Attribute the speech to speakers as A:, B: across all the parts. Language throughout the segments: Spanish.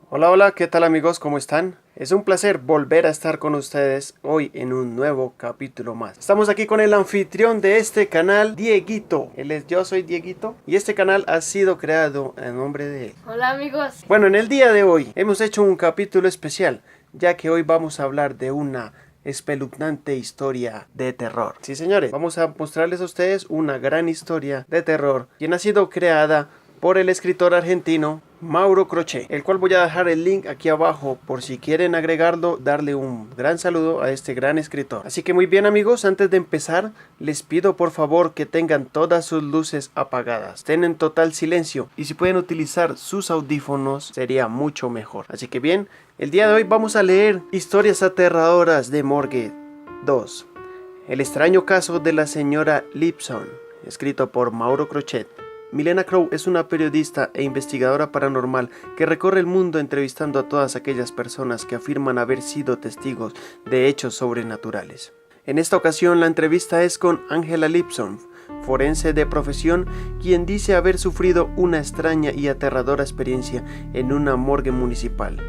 A: Hola, hola, ¿qué tal amigos? ¿Cómo están? Es un placer volver a estar con ustedes hoy en un nuevo capítulo más. Estamos aquí con el anfitrión de este canal, Dieguito. Yo soy Dieguito y este canal ha sido creado en nombre de él.
B: Hola amigos.
A: Bueno, en el día de hoy hemos hecho un capítulo especial, ya que hoy vamos a hablar de una espeluznante historia de terror. Sí, señores, vamos a mostrarles a ustedes una gran historia de terror, quien ha sido creada por el escritor argentino Mauro Crochet, el cual voy a dejar el link aquí abajo por si quieren agregarlo, darle un gran saludo a este gran escritor. Así que muy bien amigos, antes de empezar les pido por favor que tengan todas sus luces apagadas, estén en total silencio y si pueden utilizar sus audífonos sería mucho mejor. Así que bien, el día de hoy vamos a leer Historias aterradoras de Morgue 2, el extraño caso de la señora Lipson, escrito por Mauro Crochet. Milena Crow es una periodista e investigadora paranormal que recorre el mundo entrevistando a todas aquellas personas que afirman haber sido testigos de hechos sobrenaturales. En esta ocasión la entrevista es con Angela Lipson, forense de profesión, quien dice haber sufrido una extraña y aterradora experiencia en una morgue municipal.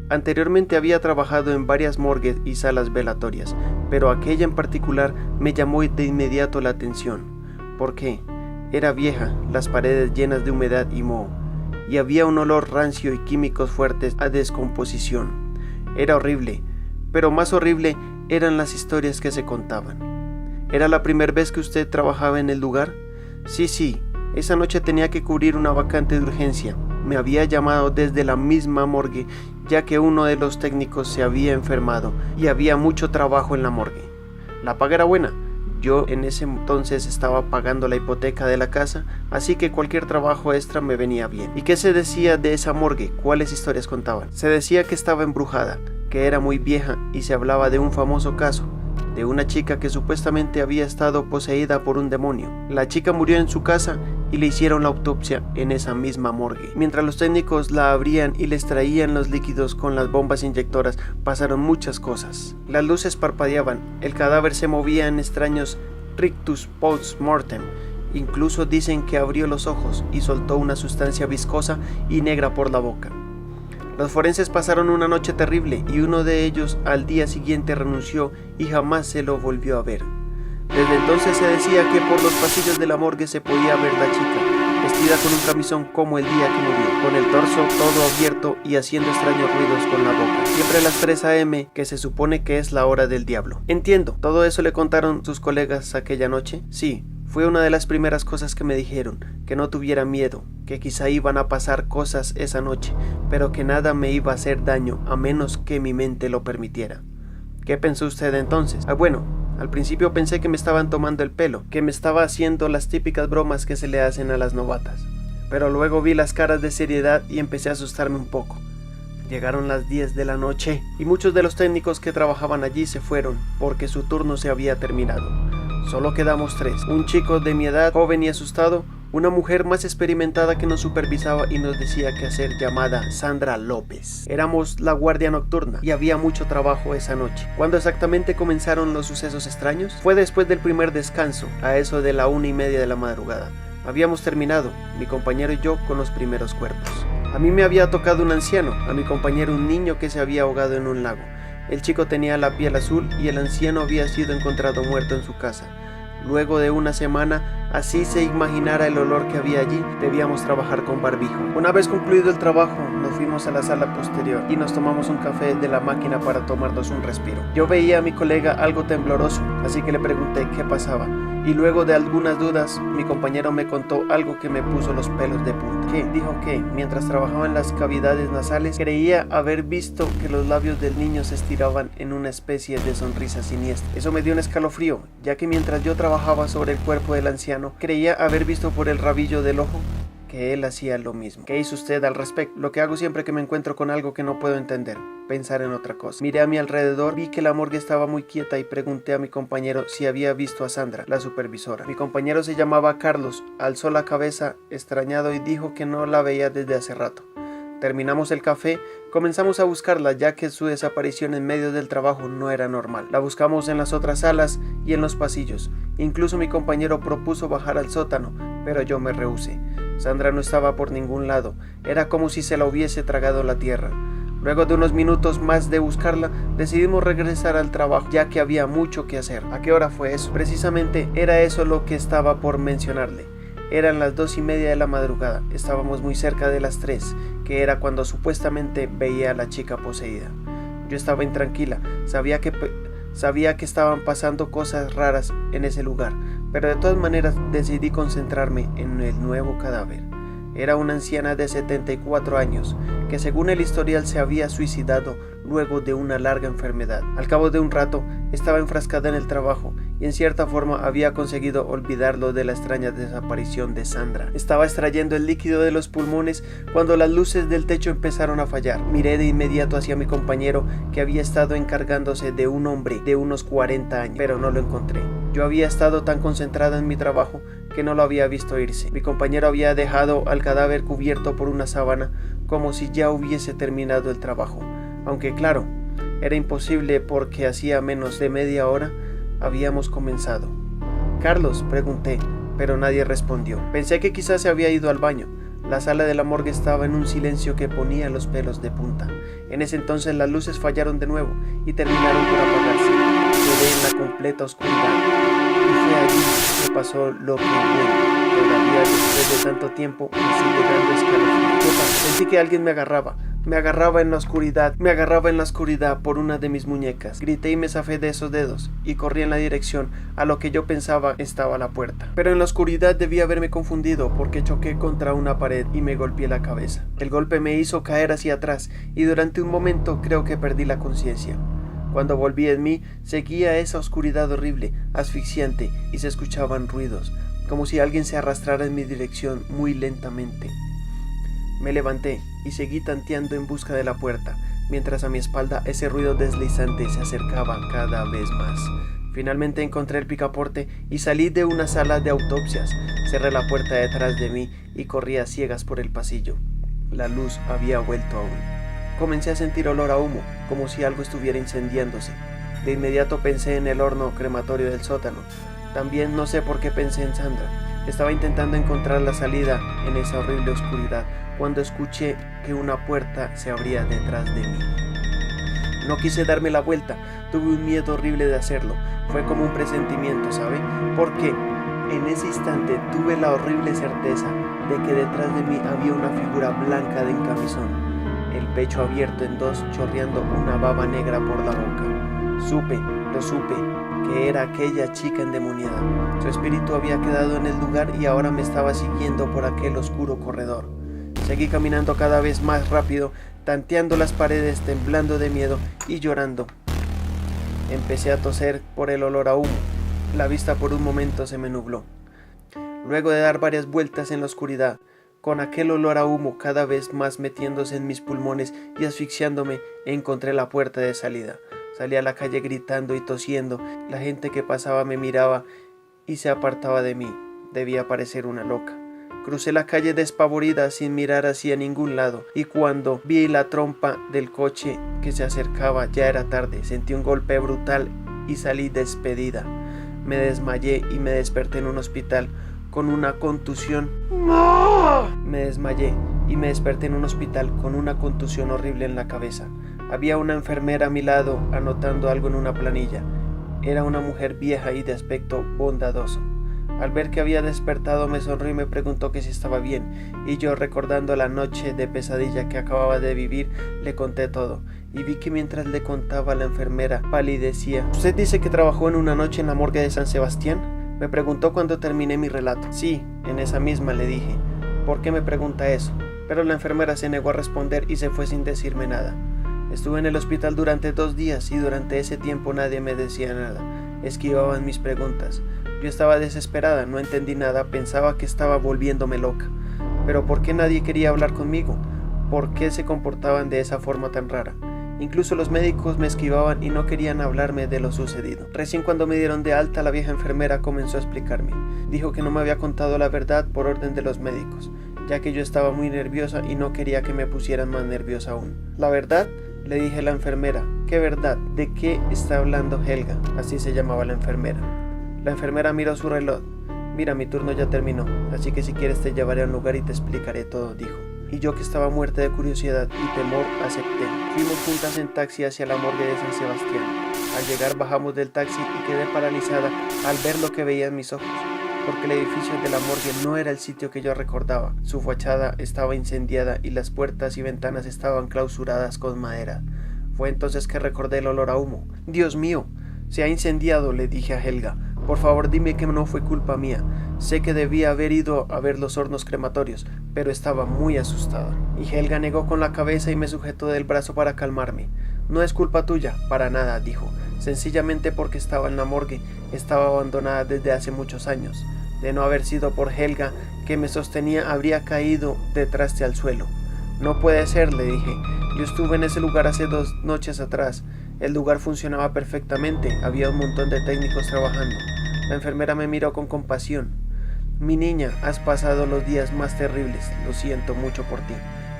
A: Anteriormente había trabajado en varias morgues y salas velatorias, pero aquella en particular me llamó de inmediato la atención. ¿Por qué? Era vieja, las paredes llenas de humedad y moho, y había un olor rancio y químicos fuertes a descomposición. Era horrible, pero más horrible eran las historias que se contaban. ¿Era la primera vez que usted trabajaba en el lugar? Sí, esa noche tenía que cubrir una vacante de urgencia. Me había llamado desde la misma morgue, ya que uno de los técnicos se había enfermado y había mucho trabajo en la morgue. La paga era buena. Yo en ese entonces estaba pagando la hipoteca de la casa, así que cualquier trabajo extra me venía bien. ¿Y qué se decía de esa morgue? ¿Cuáles historias contaban? Se decía que estaba embrujada, que era muy vieja y se hablaba de un famoso caso, de una chica que supuestamente había estado poseída por un demonio. La chica murió en su casa y le hicieron la autopsia en esa misma morgue. Mientras los técnicos la abrían y les traían los líquidos con las bombas inyectoras, pasaron muchas cosas. Las luces parpadeaban, el cadáver se movía en extraños rictus post-mortem. Incluso dicen que abrió los ojos y soltó una sustancia viscosa y negra por la boca. Los forenses pasaron una noche terrible y uno de ellos al día siguiente renunció y jamás se lo volvió a ver. Desde entonces se decía que por los pasillos de la morgue se podía ver la chica, vestida con un camisón como el día que murió, con el torso todo abierto y haciendo extraños ruidos con la boca, siempre a las 3 a.m., que se supone que es la hora del diablo. Entiendo, ¿todo eso le contaron sus colegas aquella noche? Sí. Fue una de las primeras cosas que me dijeron, que no tuviera miedo, que quizá iban a pasar cosas esa noche, pero que nada me iba a hacer daño a menos que mi mente lo permitiera. ¿Qué pensó usted entonces? Bueno, al principio pensé que me estaban tomando el pelo, que me estaba haciendo las típicas bromas que se le hacen a las novatas, pero luego vi las caras de seriedad y empecé a asustarme un poco. Llegaron las 10 de la noche y muchos de los técnicos que trabajaban allí se fueron porque su turno se había terminado. Solo quedamos 3, un chico de mi edad, joven y asustado, una mujer más experimentada que nos supervisaba y nos decía qué hacer, llamada Sandra López. Éramos la guardia nocturna y había mucho trabajo esa noche. ¿Cuándo exactamente comenzaron los sucesos extraños? Fue después del primer descanso, a eso de la 1:30 de la madrugada. Habíamos terminado, mi compañero y yo, con los primeros cuerpos. A mí me había tocado un anciano, a mi compañero un niño que se había ahogado en un lago. El chico tenía la piel azul y el anciano había sido encontrado muerto en su casa. Luego de una semana, así se imaginara el olor que había allí, debíamos trabajar con barbijo. Una vez concluido el trabajo, nos fuimos a la sala posterior y nos tomamos un café de la máquina para tomarnos un respiro. Yo veía a mi colega algo tembloroso, así que le pregunté qué pasaba. Y luego de algunas dudas, mi compañero me contó algo que me puso los pelos de punta. Dijo que, mientras trabajaba en las cavidades nasales, creía haber visto que los labios del niño se estiraban en una especie de sonrisa siniestra. Eso me dio un escalofrío, ya que mientras yo trabajaba sobre el cuerpo del anciano, creía haber visto por el rabillo del ojo que él hacía lo mismo. ¿Qué hizo usted al respecto? Lo que hago siempre que me encuentro con algo que no puedo entender, pensar en otra cosa. Miré a mi alrededor, vi que la morgue estaba muy quieta y pregunté a mi compañero si había visto a Sandra, la supervisora. Mi compañero se llamaba Carlos, alzó la cabeza extrañado y dijo que no la veía desde hace rato. Terminamos el café, comenzamos a buscarla ya que su desaparición en medio del trabajo no era normal. La buscamos en las otras salas y en los pasillos. Incluso mi compañero propuso bajar al sótano, pero yo me rehusé. Sandra no estaba por ningún lado, era como si se la hubiese tragado la tierra. Luego de unos minutos más de buscarla, decidimos regresar al trabajo, ya que había mucho que hacer. ¿A qué hora fue eso? Precisamente era eso lo que estaba por mencionarle. Eran las 2:30 de la madrugada, estábamos muy cerca de las 3, que era cuando supuestamente veía a la chica poseída. Yo estaba intranquila, sabía que estaban pasando cosas raras en ese lugar, pero de todas maneras decidí concentrarme en el nuevo cadáver. Era una anciana de 74 años, que según el historial se había suicidado luego de una larga enfermedad. Al cabo de un rato, estaba enfrascada en el trabajo y en cierta forma había conseguido olvidarlo de la extraña desaparición de Sandra. Estaba extrayendo el líquido de los pulmones cuando las luces del techo empezaron a fallar. Miré de inmediato hacia mi compañero, que había estado encargándose de un hombre de unos 40 años, pero no lo encontré. Yo había estado tan concentrada en mi trabajo que no lo había visto irse. Mi compañero había dejado al cadáver cubierto por una sábana, como si ya hubiese terminado el trabajo, aunque claro, era imposible porque hacía menos de media hora habíamos comenzado. «Carlos», pregunté, pero nadie respondió. Pensé que quizás se había ido al baño. La sala de la morgue estaba en un silencio que ponía los pelos de punta. En ese entonces las luces fallaron de nuevo y terminaron por apagarse. Quedé en la completa oscuridad. Y fue allí que pasó lo que bueno. Todavía después de tanto tiempo me sigue dando escalofríos. Sentí que alguien me agarraba. Me agarraba en la oscuridad por una de mis muñecas. Grité y me zafé de esos dedos y corrí en la dirección a lo que yo pensaba estaba la puerta. Pero en la oscuridad debí haberme confundido porque choqué contra una pared y me golpeé la cabeza. El golpe me hizo caer hacia atrás y durante un momento creo que perdí la conciencia. Cuando volví en mí, seguía esa oscuridad horrible, asfixiante, y se escuchaban ruidos, como si alguien se arrastrara en mi dirección muy lentamente. Me levanté y seguí tanteando en busca de la puerta, mientras a mi espalda ese ruido deslizante se acercaba cada vez más. Finalmente encontré el picaporte y salí de una sala de autopsias. Cerré la puerta detrás de mí y corrí a ciegas por el pasillo. La luz había vuelto aún. Comencé a sentir olor a humo, como si algo estuviera incendiándose. De inmediato pensé en el horno crematorio del sótano. También no sé por qué pensé en Sandra. Estaba intentando encontrar la salida en esa horrible oscuridad cuando escuché que una puerta se abría detrás de mí. No quise darme la vuelta, tuve un miedo horrible de hacerlo. Fue como un presentimiento, ¿sabe? Porque en ese instante tuve la horrible certeza de que detrás de mí había una figura blanca de encamisón, el pecho abierto en dos, chorreando una baba negra por la boca. Lo supe, que era aquella chica endemoniada. Su espíritu había quedado en el lugar y ahora me estaba siguiendo por aquel oscuro corredor. Seguí caminando cada vez más rápido, tanteando las paredes, temblando de miedo y llorando. Empecé a toser por el olor a humo. La vista por un momento se me nubló. Luego de dar varias vueltas en la oscuridad, con aquel olor a humo cada vez más metiéndose en mis pulmones y asfixiándome, encontré la puerta de salida. Salí a la calle gritando y tosiendo. La gente que pasaba me miraba y se apartaba de mí. Debía parecer una loca. Crucé la calle despavorida sin mirar hacia ningún lado, y cuando vi la trompa del coche que se acercaba ya era tarde. Sentí un golpe brutal y salí despedida. Me desmayé y me desperté en un hospital con una contusión. Me desmayé y me desperté en un hospital con una contusión horrible en la cabeza. Había una enfermera a mi lado anotando algo en una planilla. Era una mujer vieja y de aspecto bondadoso. Al ver que había despertado me sonrió y me preguntó que si estaba bien, y yo, recordando la noche de pesadilla que acababa de vivir, le conté todo, y vi que mientras le contaba la enfermera palidecía. «¿Usted dice que trabajó en una noche en la morgue de San Sebastián?», me preguntó cuando terminé mi relato. «Sí, en esa misma», le dije. «¿Por qué me pregunta eso?». Pero la enfermera se negó a responder y se fue sin decirme nada. Estuve en el hospital durante 2 días y durante ese tiempo nadie me decía nada. Esquivaban mis preguntas. Yo estaba desesperada, no entendí nada, pensaba que estaba volviéndome loca. Pero ¿por qué nadie quería hablar conmigo? ¿Por qué se comportaban de esa forma tan rara? Incluso los médicos me esquivaban y no querían hablarme de lo sucedido. Recién cuando me dieron de alta, la vieja enfermera comenzó a explicarme. Dijo que no me había contado la verdad por orden de los médicos, ya que yo estaba muy nerviosa y no quería que me pusieran más nerviosa aún. ¿La verdad?, le dije a la enfermera. ¿Qué verdad? ¿De qué está hablando Helga?, así se llamaba la enfermera. La enfermera miró su reloj. Mira, mi turno ya terminó, así que si quieres te llevaré a un lugar y te explicaré todo, dijo. Y yo, que estaba muerta de curiosidad y temor, acepté. Fuimos juntas en taxi hacia la morgue de San Sebastián. Al llegar bajamos del taxi y quedé paralizada al ver lo que veía en mis ojos, porque el edificio de la morgue no era el sitio que yo recordaba. Su fachada estaba incendiada y las puertas y ventanas estaban clausuradas con madera. Fue entonces que recordé el olor a humo. ¡Dios mío! Se ha incendiado, le dije a Helga. Por favor, dime que no fue culpa mía. Sé que debía haber ido a ver los hornos crematorios, pero estaba muy asustada. Y Helga negó con la cabeza y me sujetó del brazo para calmarme. No es culpa tuya, para nada, dijo. Sencillamente porque estaba en la morgue, estaba abandonada desde hace muchos años. De no haber sido por Helga, que me sostenía, habría caído de traste al suelo. No puede ser, le dije. Yo estuve en ese lugar hace 2 noches atrás. El lugar funcionaba perfectamente, había un montón de técnicos trabajando. La enfermera me miró con compasión. Mi niña, has pasado los días más terribles, lo siento mucho por ti,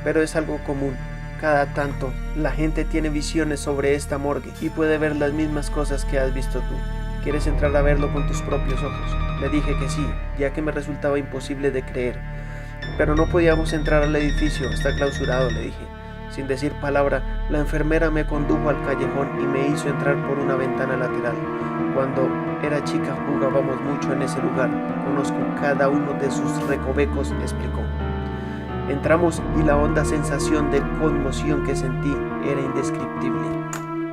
A: pero es algo común. Cada tanto, la gente tiene visiones sobre esta morgue y puede ver las mismas cosas que has visto tú. ¿Quieres entrar a verlo con tus propios ojos? Le dije que sí, ya que me resultaba imposible de creer. Pero no podíamos entrar al edificio, está clausurado, le dije. Sin decir palabra, la enfermera me condujo al callejón y me hizo entrar por una ventana lateral. Cuando era chica jugábamos mucho en ese lugar. Conozco cada uno de sus recovecos, explicó. Entramos y la honda sensación de conmoción que sentí era indescriptible.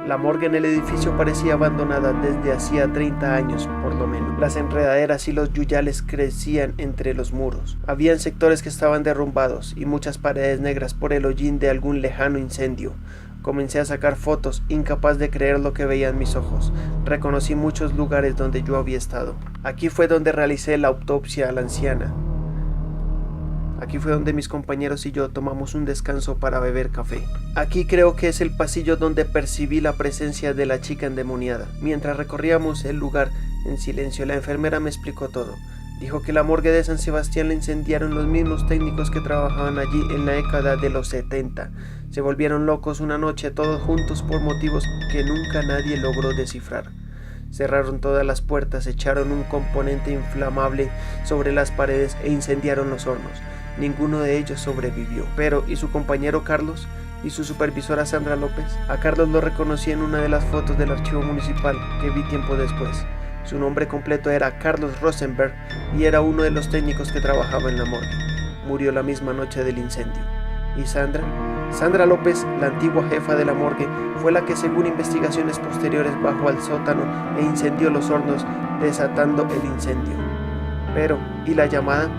A: La morgue en el edificio parecía abandonada desde hacía 30 años, por lo menos. Las enredaderas y los yuyales crecían entre los muros. Habían sectores que estaban derrumbados y muchas paredes negras por el hollín de algún lejano incendio. Comencé a sacar fotos, incapaz de creer lo que veía en mis ojos. Reconocí muchos lugares donde yo había estado. Aquí fue donde realicé la autopsia a la anciana. Aquí fue donde mis compañeros y yo tomamos un descanso para beber café. Aquí creo que es el pasillo donde percibí la presencia de la chica endemoniada. Mientras recorríamos el lugar en silencio, la enfermera me explicó todo. Dijo que la morgue de San Sebastián la incendiaron los mismos técnicos que trabajaban allí en la década de los 70. Se volvieron locos una noche todos juntos por motivos que nunca nadie logró descifrar. Cerraron todas las puertas, echaron un componente inflamable sobre las paredes e incendiaron los hornos. Ninguno de ellos sobrevivió. Pero, ¿y su compañero Carlos? ¿Y su supervisora Sandra López? A Carlos lo reconocí en una de las fotos del archivo municipal que vi tiempo después. Su nombre completo era Carlos Rosenberg y era uno de los técnicos que trabajaba en la morgue. Murió la misma noche del incendio. ¿Y Sandra? Sandra López, la antigua jefa de la morgue, fue la que, según investigaciones posteriores, bajó al sótano e incendió los hornos, desatando el incendio. Pero, ¿y la llamada?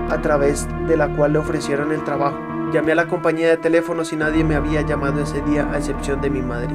A: A través de la cual le ofrecieron el trabajo. Llamé a la compañía de teléfonos y nadie me había llamado ese día, a excepción de mi madre.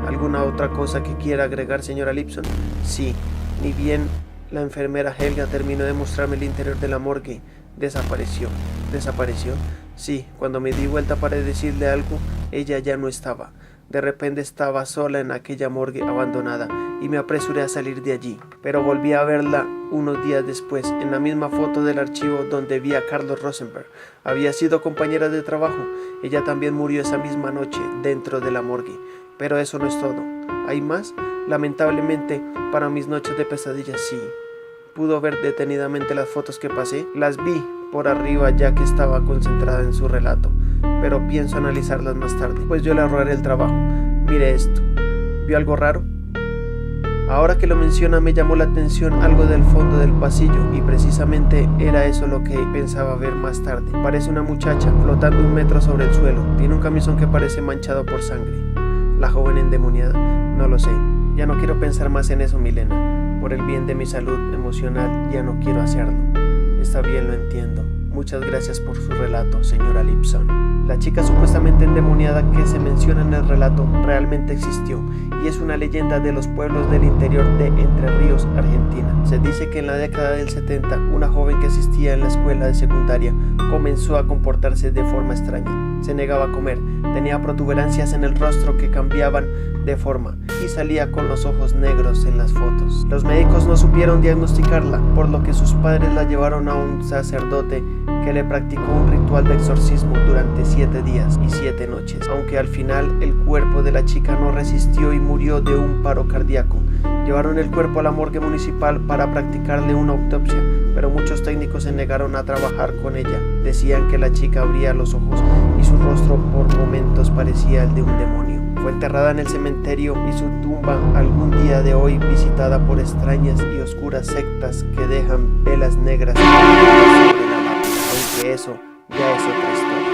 A: ¿Alguna otra cosa que quiera agregar, señora Lipson? Sí, ni bien la enfermera Helga terminó de mostrarme el interior de la morgue, desapareció. ¿Desapareció? Sí, cuando me di vuelta para decirle algo, ella ya no estaba. De repente estaba sola en aquella morgue abandonada y me apresuré a salir de allí. Pero volví a verla unos días después, en la misma foto del archivo donde vi a Carlos Rosenberg. Había sido compañera de trabajo. Ella también murió esa misma noche dentro de la morgue. Pero eso no es todo. ¿Hay más? Lamentablemente, para mis noches de pesadillas, sí. ¿Pudo ver detenidamente las fotos que pasé? Las vi por arriba ya que estaba concentrada en su relato, pero pienso analizarlas más tarde, pues yo le ahorraré el trabajo. Mire esto. ¿Vio algo raro? Ahora que lo menciona, me llamó la atención algo del fondo del pasillo, y precisamente era eso lo que pensaba ver más tarde. Parece una muchacha flotando 1 metro sobre el suelo. Tiene un camisón que parece manchado por sangre. La joven endemoniada, no lo sé. Ya no quiero pensar más en eso, Milena. Por el bien de mi salud emocional, ya no quiero hacerlo. Está bien, lo entiendo. Muchas gracias por su relato, señora Lipson. La chica supuestamente endemoniada que se menciona en el relato realmente existió y es una leyenda de los pueblos del interior de Entre Ríos, Argentina. Se dice que en la década del 70 una joven que asistía en la escuela de secundaria comenzó a comportarse de forma extraña. Se negaba a comer, tenía protuberancias en el rostro que cambiaban de forma y salía con los ojos negros en las fotos. Los médicos no supieron diagnosticarla, por lo que sus padres la llevaron a un sacerdote que le practicó un ritual de exorcismo durante 7 días y 7 noches, aunque al final el cuerpo de la chica no resistió y murió de un paro cardíaco. Llevaron el cuerpo a la morgue municipal para practicarle una autopsia, pero muchos técnicos se negaron a trabajar con ella. Decían que la chica abría los ojos y su rostro por momentos parecía el de un demonio. Fue enterrada en el cementerio y su tumba algún día de hoy visitada por extrañas y oscuras sectas que dejan velas negras sobre la lápida, aunque eso ya es otra historia.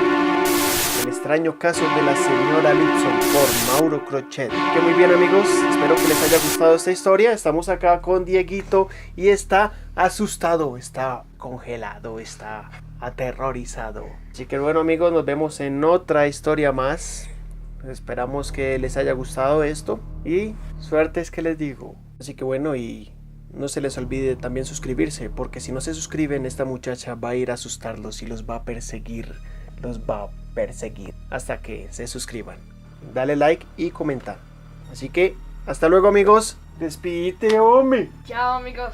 A: El extraño caso de la señora Lipson por Mauro Crochet. Que muy bien, amigos, espero que les haya gustado esta historia. Estamos acá con Dieguito y está asustado, está congelado, está aterrorizado. Así que bueno, amigos, nos vemos en otra historia más. Esperamos que les haya gustado esto y suerte es que les digo. Así que bueno, y no se les olvide también suscribirse, porque si no se suscriben esta muchacha va a ir a asustarlos y los va a perseguir. Los va a perseguir hasta que se suscriban. Dale like y comenta. Así que hasta luego, amigos. Despídete, hombre.
B: Chao, amigos.